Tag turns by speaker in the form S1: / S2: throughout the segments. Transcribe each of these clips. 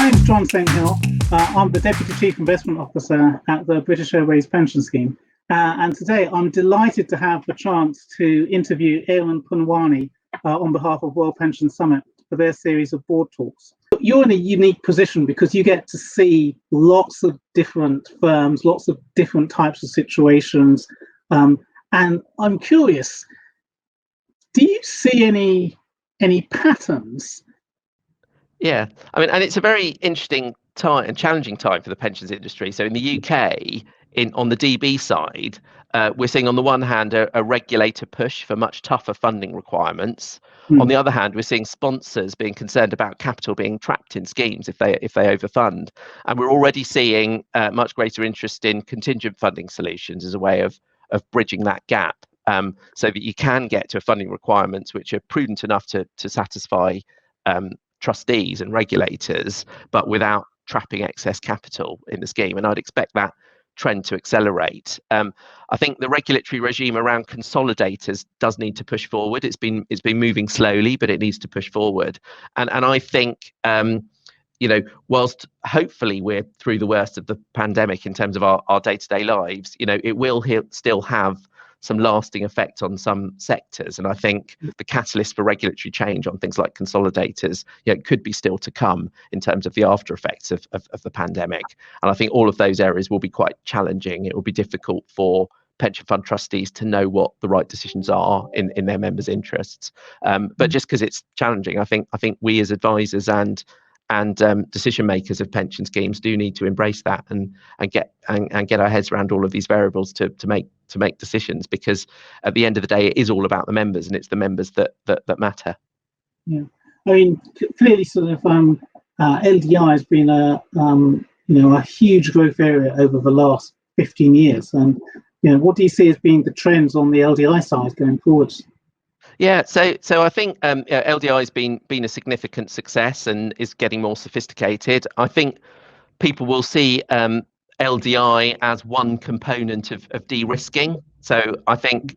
S1: My name's John St Hill. I'm the Deputy Chief Investment Officer at the British Airways Pension Scheme. And today I'm delighted to have the chance to interview Aaron Punwani on behalf of World Pension Summit for their series of board talks. You're in a unique position because you get to see lots of different firms, lots of different types of situations. And I'm curious, do you see any patterns?
S2: Yeah, I mean, and it's a very interesting time and challenging time for the pensions industry. So in the UK, on the DB side, we're seeing on the one hand a regulator push for much tougher funding requirements. On the other hand, we're seeing sponsors being concerned about capital being trapped in schemes if they overfund, and we're already seeing much greater interest in contingent funding solutions as a way of bridging that gap, so that you can get to funding requirements which are prudent enough to satisfy trustees and regulators, but without trapping excess capital in the scheme. And I'd expect that trend to accelerate. I think the regulatory regime around consolidators does need to push forward. It's been moving slowly, but it needs to push forward. And I think whilst hopefully we're through the worst of the pandemic in terms of our day-to-day lives, it will still have some lasting effect on some sectors. And I think the catalyst for regulatory change on things like consolidators could be still to come in terms of the after effects of the pandemic. And I think all of those areas will be quite challenging. It will be difficult for pension fund trustees to know what the right decisions are in their members' interests. But just because it's challenging, I think we as advisors and decision makers of pension schemes do need to embrace that and get our heads around all of these variables to make decisions, because at the end of the day it is all about the members, and it's the members that matter. Yeah,
S1: I mean, clearly sort of LDI has been a huge growth area over the last 15 years, and what do you see as being the trends on the LDI side going forwards?
S2: Yeah, so I think LDI has been a significant success and is getting more sophisticated. I think people will see LDI as one component of de-risking. So I think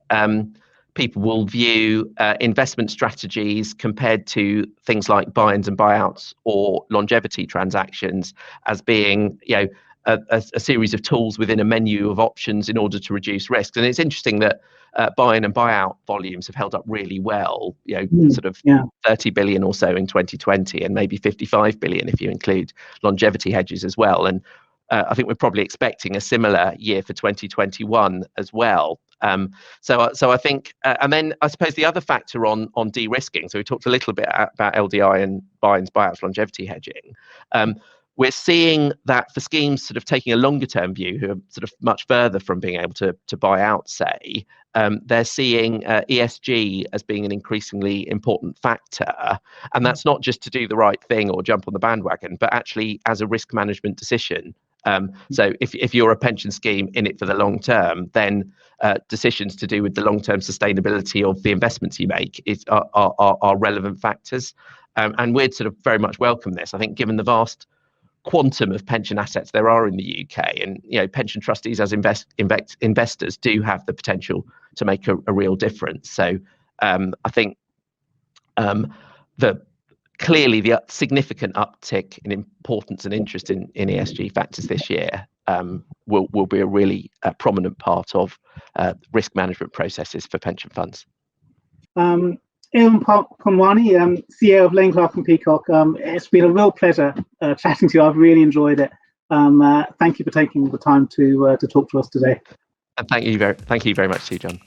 S2: people will view investment strategies compared to things like buy-ins and buyouts or longevity transactions as being a series of tools within a menu of options in order to reduce risks. And it's interesting that buy-in and buyout volumes have held up really well, sort of 30 billion or so in 2020, and maybe 55 billion if you include longevity hedges as well. And I think we're probably expecting a similar year for 2021 as well. So I think, and then I suppose the other factor on de-risking, so we talked a little bit about LDI and buy-ins, buyouts, longevity hedging. We're seeing that for schemes sort of taking a longer term view, who are sort of much further from being able to buy out, say, they're seeing ESG as being an increasingly important factor. And that's not just to do the right thing or jump on the bandwagon, but actually as a risk management decision. So if you're a pension scheme in it for the long term, then decisions to do with the long term sustainability of the investments you make are relevant factors. And we'd sort of very much welcome this. I think given the vast quantum of pension assets there are in the UK, and pension trustees as investors do have the potential to make a real difference. So I think clearly the significant uptick in importance and interest in ESG factors this year will be a really prominent part of risk management processes for pension funds.
S1: Aaron Punwani, CEO of Lane Clark and Peacock. It's been a real pleasure chatting to you. I've really enjoyed it. Thank you for taking the time to talk to us today.
S2: And thank you very much to you, John.